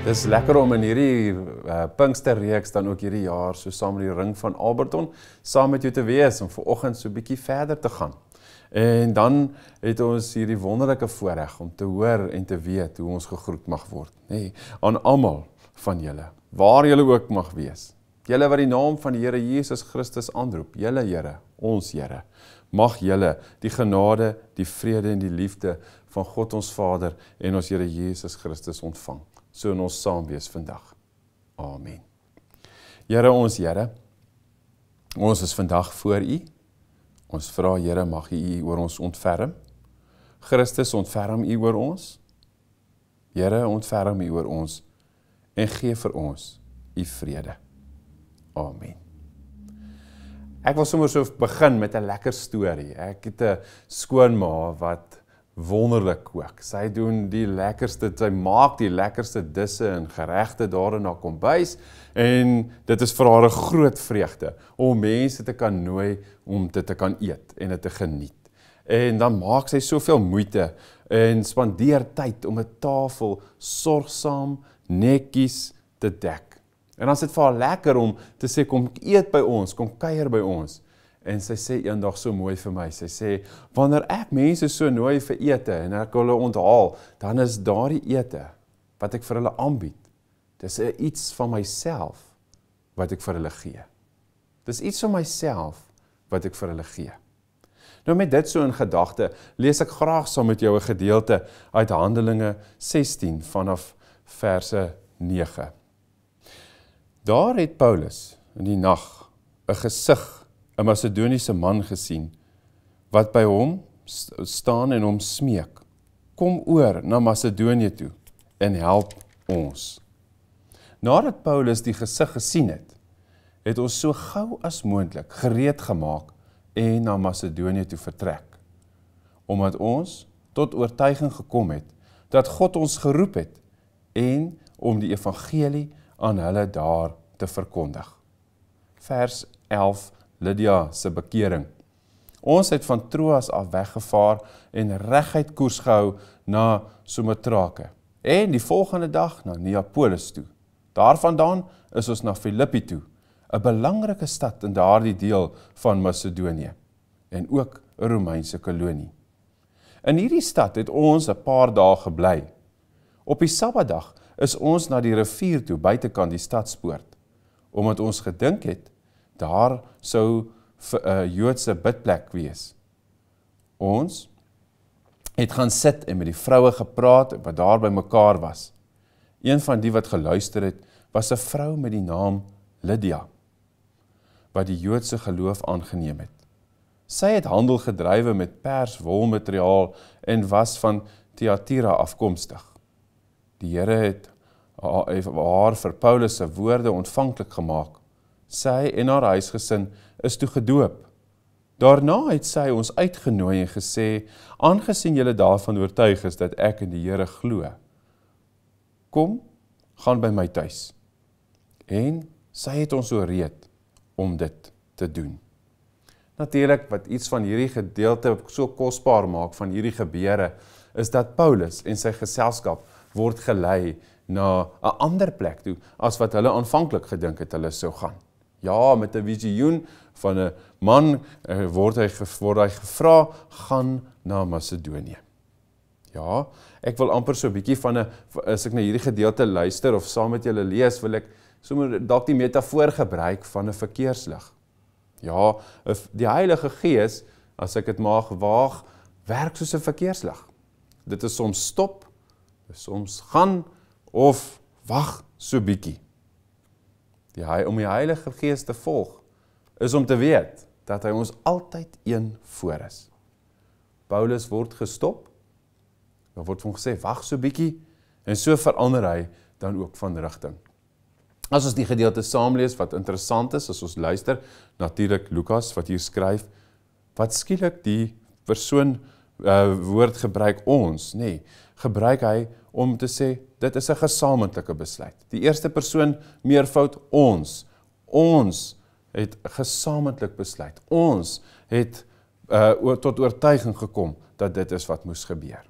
Dis lekker om in hierdie Pinksterreeks dan ook hierdie jaar so saam met die Ring van Alberton saam met jou te wees om vanoggend so 'n bietjie verder te gaan. En dan het ons hierdie wonderlike voorreg om te hoor en te weet hoe ons gegroet mag word, nê, aan almal van julle, waar julle ook mag wees. Julle wat die naam van die Here Jesus Christus aanroep, julle Here, ons Here, mag julle die genade, die vrede en die liefde van God ons Vader en ons Here Jesus Christus ontvang. So in ons saam wees vandag. Amen. Here, ons Here, ons is vandag voor U. Ons vra, Here, mag U oor ons ontferm. Christus, ontferm U oor ons. Here, ontferm U oor ons en gee vir ons U vrede. Amen. Ek wil sommer so begin met 'n lekker storie. Ek het 'n skoonma wat wonderlik kook. Sy doen die lekkerste, sy maak die lekkerste disse en geregte daar in haar kombuis en dit is vir haar 'n groot vreugde om mense te kan nooi om dit te kan eet en dit te geniet. En dan maak sy soveel moeite en spandeer tyd om 'n tafel sorgsaam, netjies te dek. En dan is dit vir haar lekker om te sê, kom eet by ons, kom kuier by ons. En sy sê eendag so mooi vir my, sy sê, wanneer ek mense so nooi vir ete en ek hulle onthaal, dan is daardie ete wat ek vir hulle aanbied, dis iets van myself wat ek vir hulle gee. Dis iets van myself wat ek vir hulle gee. Nou met dit so in gedagte, lees ek graag saam met jou 'n gedeelte uit Handelinge 16 vanaf verse 9. Daar het Paulus in die nag 'n gesig, 'n Macedoniese man gesien, wat by hom staan en hom smeek, kom oor na Macedonië toe en help ons. Nadat Paulus die gesig gesien het, het ons so gou as moontlik gereed gemaak en na Macedonië toe vertrek, omdat ons tot oortuiging gekom het, dat God ons geroep het en om die evangelie aan hulle daar te verkondig. Vers 11, Lydia se bekering. Ons het van Troas af weggevaar en reguit koers gehou na Sumatrake en die volgende dag na Neapolis toe. Daarvandaan is ons na Filippi toe, 'n belangrike stad in daardie deel van Macedonië en ook 'n Romeinse kolonie. In hierdie stad het ons 'n paar dae gebly. Op die Sabbatdag is ons na die rivier toe buitekant die stadspoort, omdat ons gedink het daar sou 'n Joodse bidplek wees. Ons het gaan sit en met die vroue gepraat wat daar by mekaar was. Een van die wat geluister het, was 'n vrou met die naam Lydia, wat die Joodse geloof aangeneem het. Sy het handel gedrywe met pers wolmateriaal en was van Thyatira afkomstig. Die Here het haar vir Paulus se woorde ontvanklik gemaak. Sy en haar huisgesin is toe gedoop. Daarna het sy ons uitgenooi en gesê, aangesien julle daarvan oortuig is dat ek in die Here glo, kom, gaan by my tuis. En sy het ons ooreed om dit te doen. Natuurlik, wat iets van hierdie gedeelte so kosbaar maak van hierdie gebeure, is dat Paulus en sy geselskap word gelei na 'n ander plek toe, as wat hulle aanvanklik gedink het hulle sou gaan. Ja, met 'n visioen van 'n man word hy gevra, gaan na Macedonië. Ja, ek wil amper so 'n bietjie van as ek na hierdie gedeelte luister of saam met julle lees, wil ek sommer dalk die metafoor gebruik van 'n verkeerslig. Ja, die Heilige Gees, as ek dit mag waag, werk soos 'n verkeerslig. Dit is soms stop, soms gaan of wag so bietjie. Om die Heilige Gees te volg, is om te weet, dat hy ons altyd een voor is. Paulus word gestop, dan word hom gesê, wag so bietjie, en so verander hy dan ook van rigting. As ons die gedeelte saamlees, wat interessant is, as ons luister, natuurlik Lukas, wat hier skryf, wat skielik die persoon woord gebruik ons, nee, gebruik hy om te sê, dit is 'n gesamentlike besluit. Die eerste persoon meervoud ons. Ons het gesamentlik besluit. Ons het tot oortuiging gekom dat dit is wat moes gebeur.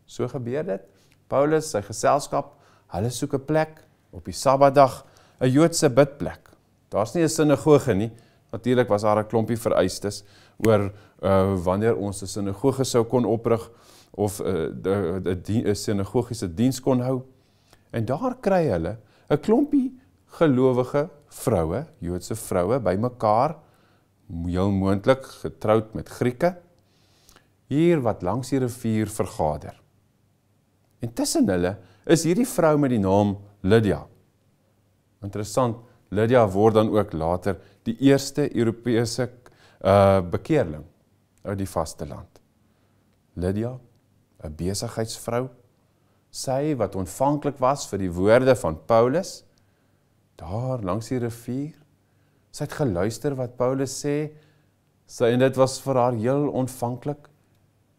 So gebeur dit. Paulus, sy geselskap, hulle soek 'n plek op die Sabbatdag, 'n Joodse bidplek. Daar's nie 'n sinagoge nie. Natuurlik was daar 'n klompie vereistes oor wanneer ons 'n sinagoge sou kon oprig of 'n sinagogiese diens kon hou. En daar kry hulle 'n klompie gelowige vroue, Joodse vroue, bymekaar, heel moontlik getroud met Grieke, hier wat langs die rivier vergader. En tussen hulle is hierdie vrou met die naam Lydia. Interessant, Lydia word dan ook later die eerste Europese bekeerling uit die vasteland. Lydia, 'n besigheidsvrou, sy wat ontvanklik was vir die woorde van Paulus, daar langs die rivier, sy het geluister wat Paulus sê, en dit was vir haar heel ontvanklik.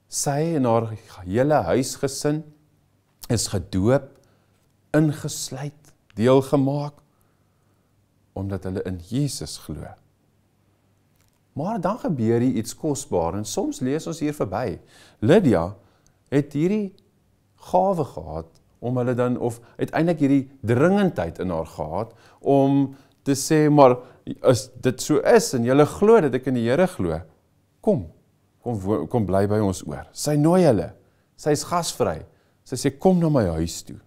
Sy en haar hele huisgesin is gedoop, ingesluit, deelgemaak, omdat hulle in Jesus glo. Maar dan gebeur hier iets kosbaar, en soms lees ons hier verby. Lydia het hierdie gawe gehad, om hulle dan, of uiteindelik hierdie dringendheid in haar gehad, om te sê, maar as dit so is, en julle glo dat ek in die Here glo, kom bly by ons oor. Sy nooi hulle, sy is gasvry, sy sê, kom na my huis toe.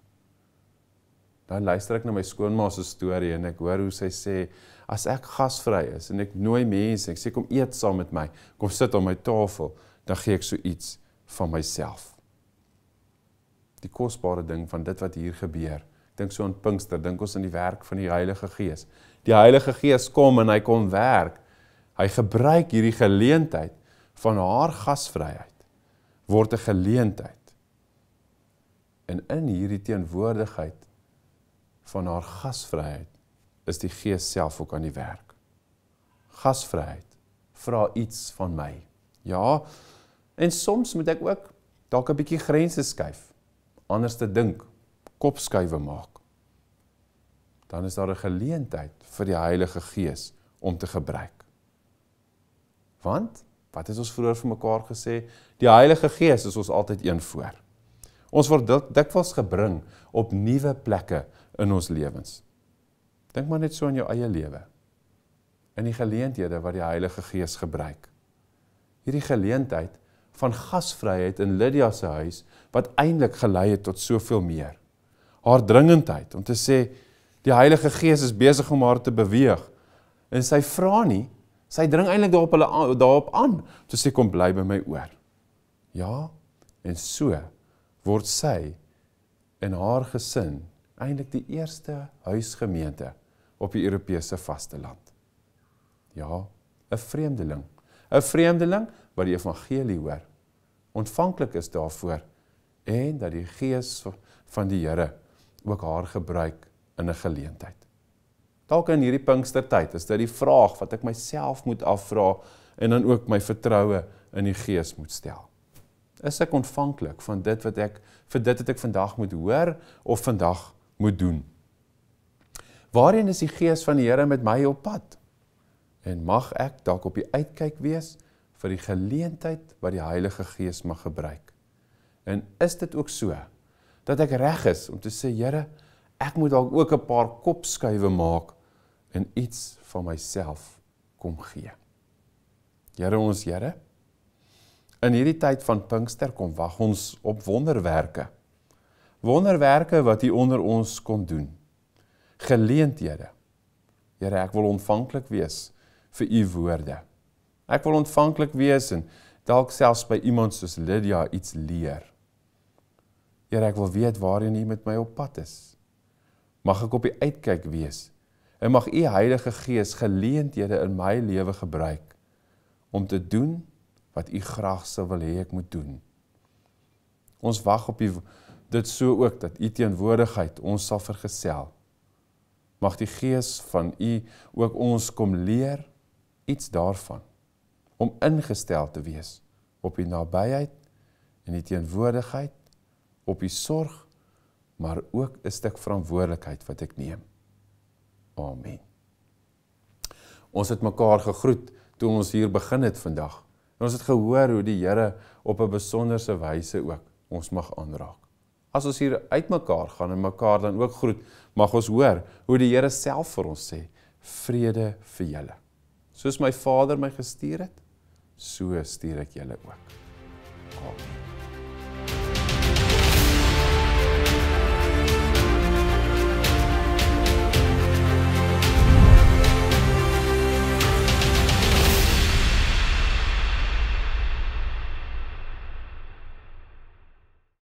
Dan luister ek na my skoonma se storie, en ek hoor hoe sy sê, as ek gasvry is, en ek nooi mense, ek sê, kom eet saam met my, kom sit aan my tafel, dan gee ek so iets van myself. Die kosbare ding van dit wat hier gebeur, dink so aan Pinkster, dink ons aan die werk van die Heilige Gees. Die Heilige Gees kom en hy kom werk. Hy gebruik hierdie geleentheid van haar gasvryheid, word 'n geleentheid. En in hierdie teenwoordigheid van haar gasvryheid, is die Gees self ook aan die werk. Gasvryheid, vra iets van my. Ja, en soms moet ek ook dalk 'n bietjie grense skuif, anders te dink, kopskuive maak. Dan is daar 'n geleentheid vir die Heilige Gees om te gebruik. Want, wat het ons vroeër vir mekaar gesê? Die Heilige Gees is ons altyd een voor. Ons word dikwels gebring op nuwe plekke in ons lewens. Dink maar net so aan jou eie lewe. In die geleenthede wat die Heilige Gees gebruik. Hierdie geleentheid van gasvryheid in Lydia se huis, wat eintlik gelei het tot soveel meer. Haar dringendheid, om te sê, die Heilige Gees is besig om haar te beweeg, en sy vra nie, sy dring eintlik daarop aan, te sê, kom bly by my oor. Ja, en so word sy en haar gesin eintlik die eerste huisgemeente op die Europese vasteland. Ja, 'n vreemdeling. 'n vreemdeling wat die evangelie hoor, ontvanklik is daarvoor, en dat die Gees van die Here ook haar gebruik in 'n geleentheid. Dalk in hierdie Pinkstertyd is dit die vraag wat ek myself moet afvra, en dan ook my vertroue in die Gees moet stel. Is ek ontvanklik van dit wat ek vandag moet hoor, of vandag moet doen? Waarheen is die Gees van die Here met my op pad? En mag ek dalk op die uitkyk wees vir die geleentheid wat die Heilige Gees mag gebruik? En is dit ook so, dat ek reg is om te sê, Here, ek moet dalk ook 'n paar kopskuive maak, en iets van myself kom gee. Here ons Here, in hierdie tyd van Pinkster kom wag ons op wonderwerke. Wonderwerke wat U onder ons kon doen. Geleenthede. Here, ek wil ontvanklik wees vir U woorde. Ek wil ontvanklik wees en dalk selfs by iemand soos Lydia iets leer. Here, ek wil weet waarheen U met my op pad is. Mag ek op die uitkyk wees, en mag U Heilige Gees geleenthede in my lewe gebruik, om te doen wat U graag sou wil hê ek moet doen. Ons wag op dit so ook, dat U teenwoordigheid ons sal vergesel. Mag die Gees van U ook ons kom leer, iets daarvan, om ingestel te wees op U nabyheid en die teenwoordigheid, op U sorg, maar ook 'n stuk verantwoordelikheid wat ek neem. Amen. Ons het mekaar gegroet toe ons hier begin het vandag. En ons het gehoor hoe die Here op 'n besonderse wyse ook ons mag aanraak. as ons hier uitmekaar gaan en mekaar dan ook groet, mag ons hoor hoe die Here self vir ons sê, vrede vir julle. Soos my Vader my gestuur het, so stuur ek julle ook. Amen.